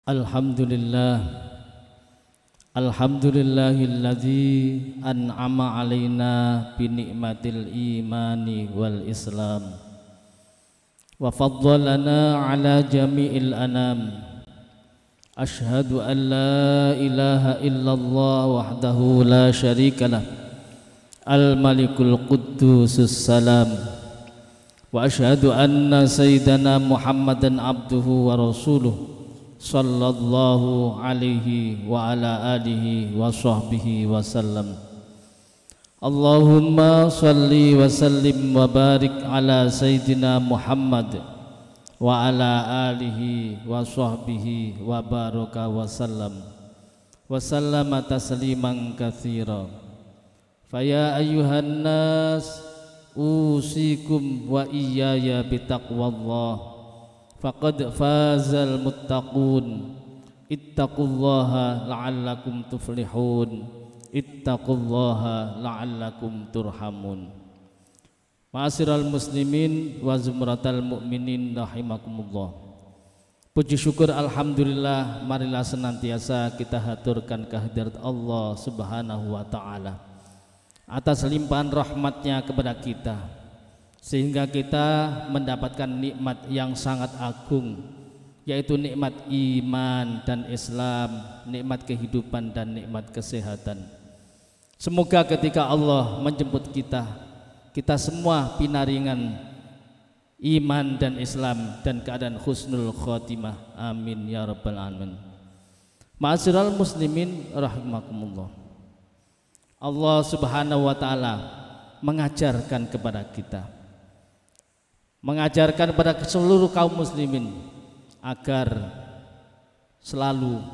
Alhamdulillah, alhamdulillahilladzi an'ama alaina bi ni'matil imani wal islam wa faddalana ala jami'il anam. Ashhadu an la ilaha illallah wahdahu la syarikalah al-malikul quddusus salam wa ashhadu anna sayyidana Muhammadan abduhu wa rasuluh sallallahu alaihi wa ala alihi wa sahbihi wa sallam. Allahumma salli wa sallim wa barik ala sayyidina Muhammad wa ala alihi wa sahbihi wa baraka wa sallam wa sallama tasliman katsira. Faya ayyuhan nas usikum wa iyaya bitaqwallah faqad fazal muttaqun. Ittaqullaha la'allakum tuflihun. Ittaqullaha la'allakum turhamun. Ma'asyiral muslimin wa zumratal mu'minin rahimakumullah. Puji syukur alhamdulillah marilah senantiasa kita haturkan kehadirat Allah Subhanahu wa taala atas limpahan rahmatnya kepada kita, sehingga kita mendapatkan nikmat yang sangat agung, yaitu nikmat iman dan Islam, nikmat kehidupan dan nikmat kesehatan. Semoga ketika Allah menjemput kita, kita semua pinaringan iman dan Islam dan keadaan husnul khotimah. Amin ya rabbal alamin. Ma'asyiral muslimin rahimakumullah. Allah Subhanahu wa taala mengajarkan kepada kita, mengajarkan kepada seluruh kaum muslimin agar selalu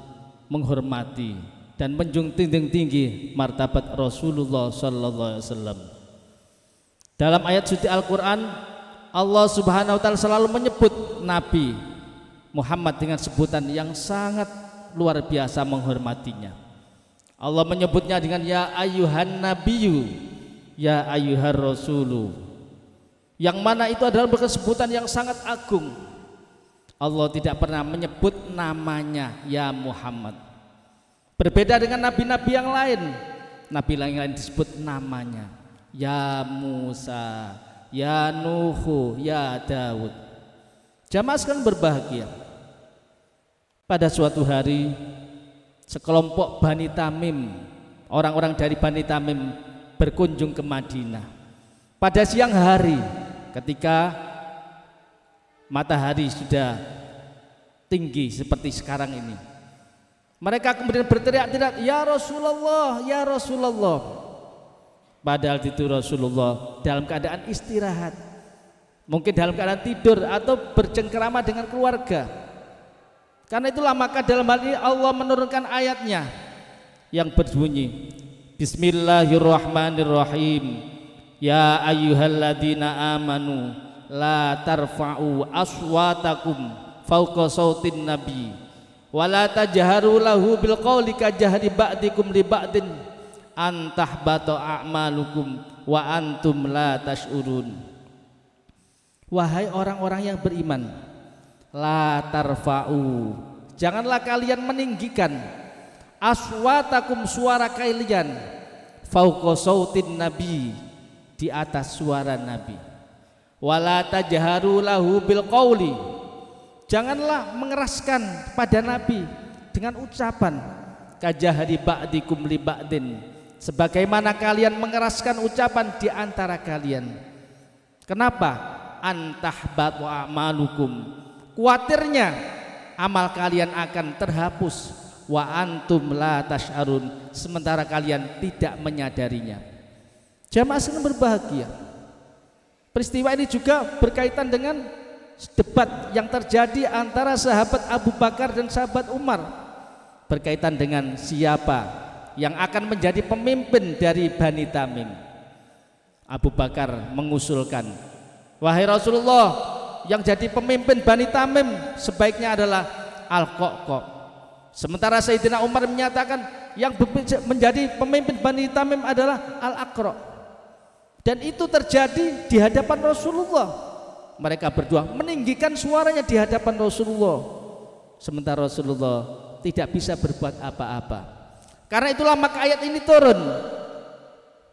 menghormati dan menjunjung tinggi martabat Rasulullah sallallahu alaihi wasallam. Dalam ayat suci Al-Qur'an, Allah Subhanahu wa taala selalu menyebut Nabi Muhammad dengan sebutan yang sangat luar biasa menghormatinya. Allah menyebutnya dengan ya ayyuhan nabiyyu, ya ayyuhar rasulu, yang mana itu adalah sebutan yang sangat agung. Allah tidak pernah menyebut namanya ya Muhammad. Berbeda dengan nabi-nabi yang lain. Nabi lain disebut namanya ya Musa, ya Nuhu, ya Daud. Jamaah sekalian berbahagia. Pada suatu hari sekelompok Bani Tamim, orang-orang dari Bani Tamim berkunjung ke Madinah. Pada siang hari ketika matahari sudah tinggi seperti sekarang ini, mereka kemudian berteriak-teriak, ya Rasulullah, ya Rasulullah. Padahal itu Rasulullah dalam keadaan istirahat, mungkin dalam keadaan tidur atau bercengkerama dengan keluarga. Karena itulah maka dalam hal ini Allah menurunkan ayatnya yang berbunyi Bismillahirrahmanirrahim. Ya ayyuhalladzina amanu la tarfa'u aswatakum fawqa sautin nabi wa la tajharu lahu bil qawli kajahri ba'dikum li ba'din an tahbata a'malukum wa antum la tash'urun. Wahai orang-orang yang beriman, la tarfa'u, janganlah kalian meninggikan aswatakum, suara kalian, fauqa sautin nabi, di atas suara nabi, wala tajharu lahu bil qawli, janganlah mengeraskan pada nabi dengan ucapan, kajahri ba'dikum li ba'din, sebagaimana kalian mengeraskan ucapan di antara kalian. Kenapa? Antahbat wa a'malukum, kuatirnya amal kalian akan terhapus, wa antum la tash'arun, sementara kalian tidak menyadarinya. Jamaah sekalian berbahagia. Peristiwa ini juga berkaitan dengan debat yang terjadi antara sahabat Abu Bakar dan sahabat Umar, berkaitan dengan siapa yang akan menjadi pemimpin dari Bani Tamim. Abu Bakar mengusulkan, wahai Rasulullah, yang jadi pemimpin Bani Tamim sebaiknya adalah Al-Qaqqa. Sementara Sayyidina Umar menyatakan yang menjadi pemimpin Bani Tamim adalah Al-Aqra. Dan itu terjadi di hadapan Rasulullah. Mereka berdua meninggikan suaranya di hadapan Rasulullah. sementara Rasulullah tidak bisa berbuat apa-apa. Karena itulah maka ayat ini turun.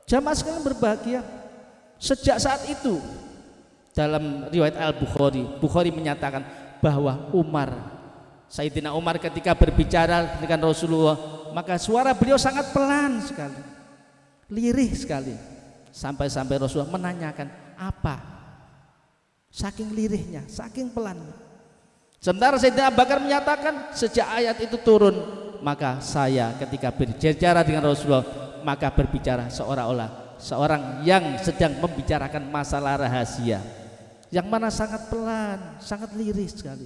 Jamaah sekalian berbahagia, sejak saat itu dalam riwayat Bukhari menyatakan bahwa Sayyidina Umar ketika berbicara dengan Rasulullah, maka suara beliau sangat pelan sekali, lirih sekali, sampai Rasulullah menanyakan apa, saking lirihnya, saking pelannya. Sementara Sayyidina Abu Bakar menyatakan sejak ayat itu turun, maka saya ketika berbicara dengan Rasulullah, maka berbicara seolah-olah seorang yang sedang membicarakan masalah rahasia, yang mana sangat pelan, sangat lirih sekali.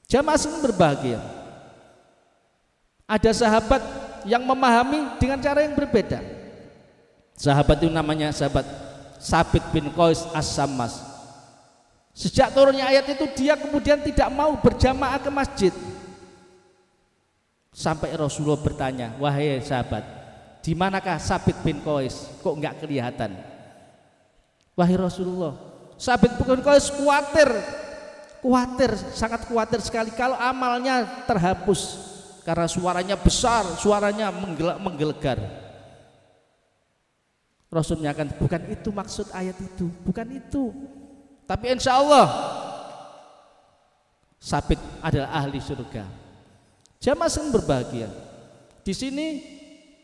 Jamaah sekalian berbahagia, ada sahabat yang memahami dengan cara yang berbeda. Sahabat itu namanya sahabat Sabit bin Qais As-Sammas. Sejak turunnya ayat itu dia kemudian tidak mau berjamaah ke masjid, sampai Rasulullah bertanya, wahai sahabat, di manakah Sabit bin Qais, kok enggak kelihatan? Wahai Rasulullah, Sabit bin Qais khawatir, sangat khawatir sekali kalau amalnya terhapus karena suaranya besar, suaranya menggelegar. Rasul menyatakan, bukan itu maksud ayat itu, bukan itu. Tapi insya Allah Sabit adalah ahli surga. Jamaah sekalian berbahagia. Di sini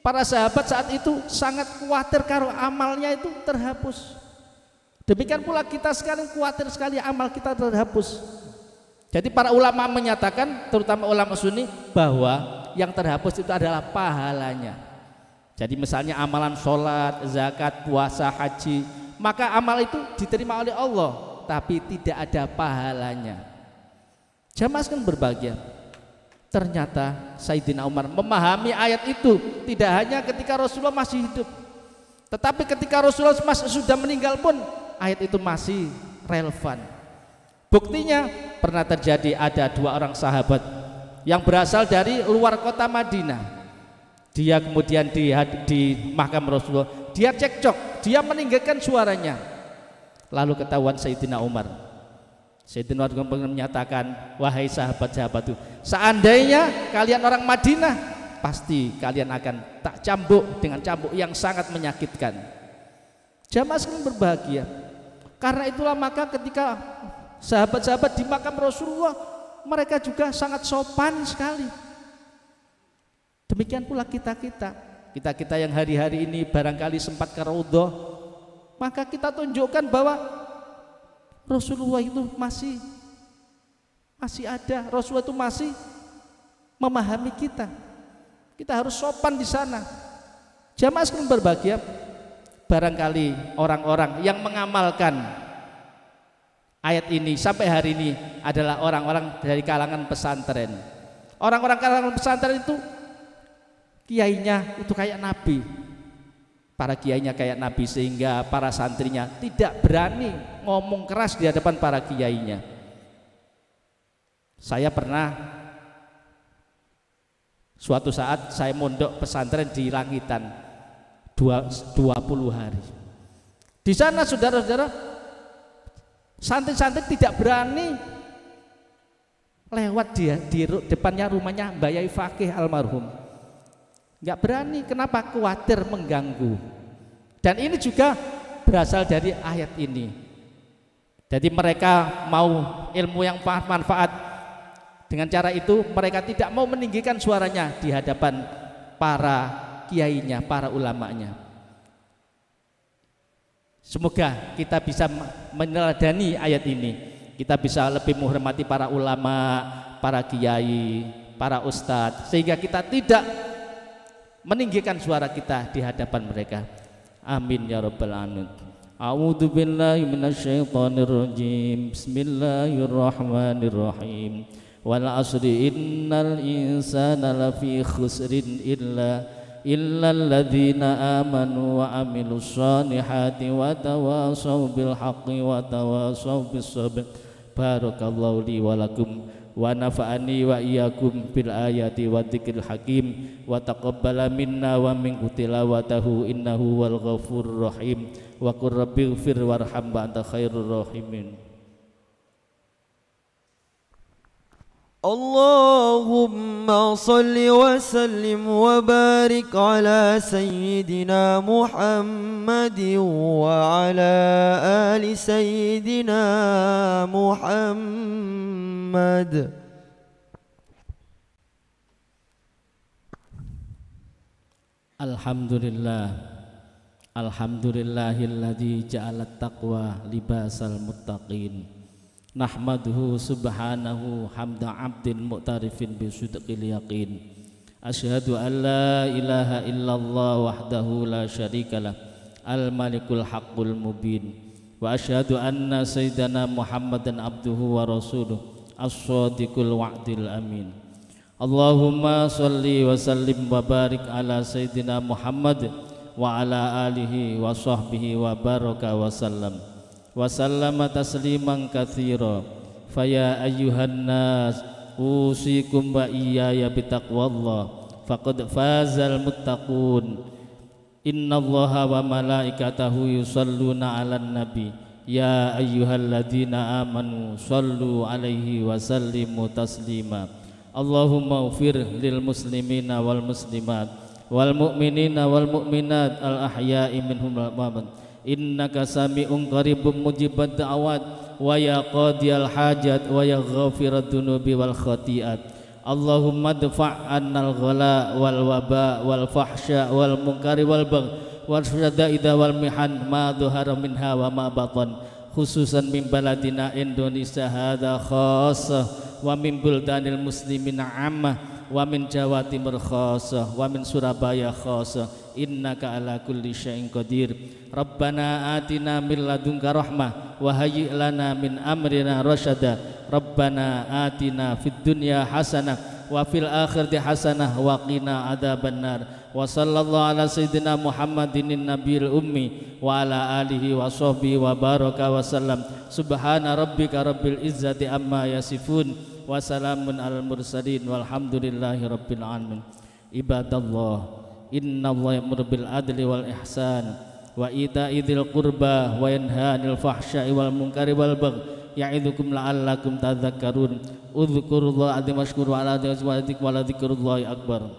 para sahabat saat itu sangat khawatir kalau amalnya itu terhapus. Demikian pula kita sekalian khawatir sekali amal kita terhapus. Jadi para ulama menyatakan, terutama ulama Sunni, bahwa yang terhapus itu adalah pahalanya. Jadi misalnya amalan sholat, zakat, puasa, haji, maka amal itu diterima oleh Allah, tapi tidak ada pahalanya. Jamaah sekalian berbahagia, ternyata Sayyidina Umar memahami ayat itu tidak hanya ketika Rasulullah masih hidup, tetapi ketika Rasulullah sudah meninggal pun ayat itu masih relevan. Buktinya pernah terjadi, ada dua orang sahabat yang berasal dari luar kota Madinah. Dia kemudian di makam Rasulullah, dia cekcok, dia meninggikan suaranya. Lalu ketahuan Sayyidina Umar. Sayyidina Umar menyatakan, wahai sahabat-sahabat itu, seandainya kalian orang Madinah, pasti kalian akan tak cambuk dengan cambuk yang sangat menyakitkan. Jamaah sekalian berbahagia, karena itulah maka ketika sahabat-sahabat di makam Rasulullah, mereka juga sangat sopan sekali. Demikian pula kita yang hari-hari ini barangkali sempat ke Raudhah, maka kita tunjukkan bahwa Rasulullah itu masih ada, Rasulullah itu masih memahami kita. Kita harus sopan di sana. Jamaah sekalian berbahagia, barangkali orang-orang yang mengamalkan ayat ini sampai hari ini adalah orang-orang dari kalangan pesantren. Orang-orang kalangan pesantren itu kiainya itu kayak nabi, para kiainya kayak nabi, sehingga para santrinya tidak berani ngomong keras di hadapan para kiainya. Saya pernah suatu saat saya mondok pesantren di Langitan 20 hari. Di sana saudara-saudara, santri-santri tidak berani lewat di depannya rumahnya Mbak Yai Fakih almarhum. Nggak berani, kenapa? Khawatir mengganggu. Dan ini juga berasal dari ayat ini. Jadi mereka mau ilmu yang manfaat, dengan cara itu mereka tidak mau meninggikan suaranya di hadapan para kiainya, para ulamanya. Semoga kita bisa meneladani ayat ini, kita bisa lebih menghormati para ulama, para kiai, para ustadz, sehingga kita tidak meninggikan suara kita di hadapan mereka. Amin ya rabbal alamin. A'udzu billahi minasyaitonir rajim. Bismillahirrahmanirrahim. Wal 'asri innal insana lafi khusrin illa alladzina amanu wa amilus solihati wa tawasaw bil haqqi wa tawasaw bis sabr. Barakallahu li wa lakum wa nafa'ani wa iyyakum bil ayati wa dzikril hakim wa taqabbala minna wa minkum tilawatahu innahu wal ghafurur rahim wa qur rabbighfir warham wa anta khairur rahimin. اللهم صل وسلم وبارك على سيدنا محمد وعلى آل سيدنا محمد. Alhamdulillah, alhamdulillahilladzi ja'alat taqwa libasal muttaqin. Nahmaduhu subhanahu hamda abdin mu'tarifin bisudqil yaqin. Asyhadu an la ilaha illallah wahdahu la syarikalah al-malikul haqqul mubin. Wa asyhadu anna sayyidana Muhammadan abduhu wa rasuluh as-sadiqul wa'dil amin. Allahumma salli wa sallim wa barik ala sayyidina Muhammad wa ala alihi wa sahbihi wa baraka wa sallam wa sallama tasliman katsira. Faya ayyuhan nas usikum wa iyaya bitaqwallah faqad fazal muttaqun. Innallaha wa malaikatahu yusalluna 'alan nabi ya ayyuhalladzina amanu sallu 'alaihi wa sallimu taslima. Allahumma ufir lil muslimina wal muslimat wal mu'minina wal mu'minat al ahya'i minhum wal amwat innaka sami'un qaribun mujibad da'awat wa ya qadiyal hajat wa ya ghafirat dunubi wal khati'at. Allahumma dfa' annal ghala wal waba wal fahsya wal munkari wal bagh wal syada'ida wal mihan ma dhahara minha wa ma batan, khususan min baladina Indonesia hadza khassah wa min buldanil muslimin ammah wa min Jawa Timur khassah wa min Surabaya khassah. Innaka ala kulli syai'in qadir. Rabbana atina min ladunka rahmah wa hayyi' lana min amrina rasyada. Rabbana atina fid dunya hasanah wa fil akhirati hasanah wa qina adzabannar. Wa sallallahu ala sayyidina Muhammadin nabiyil ummi wa ala alihi wa sahbihi wa baraka wa sallam. Subhana rabbika rabbil izzati amma yasifun wa salamun alal mursalin walhamdulillahi rabbil alamin. Ibadallah, innallaha ya'muru bil adli wal ihsan wa ita'i dzil qurba wa yanha 'anil fahsya'i wal munkari wal bagh ya'idukum la'allakum tadhakkarun. Udhkurullaha 'azima washkuru 'ala dzikrihi wa la dzikrullahi akbar.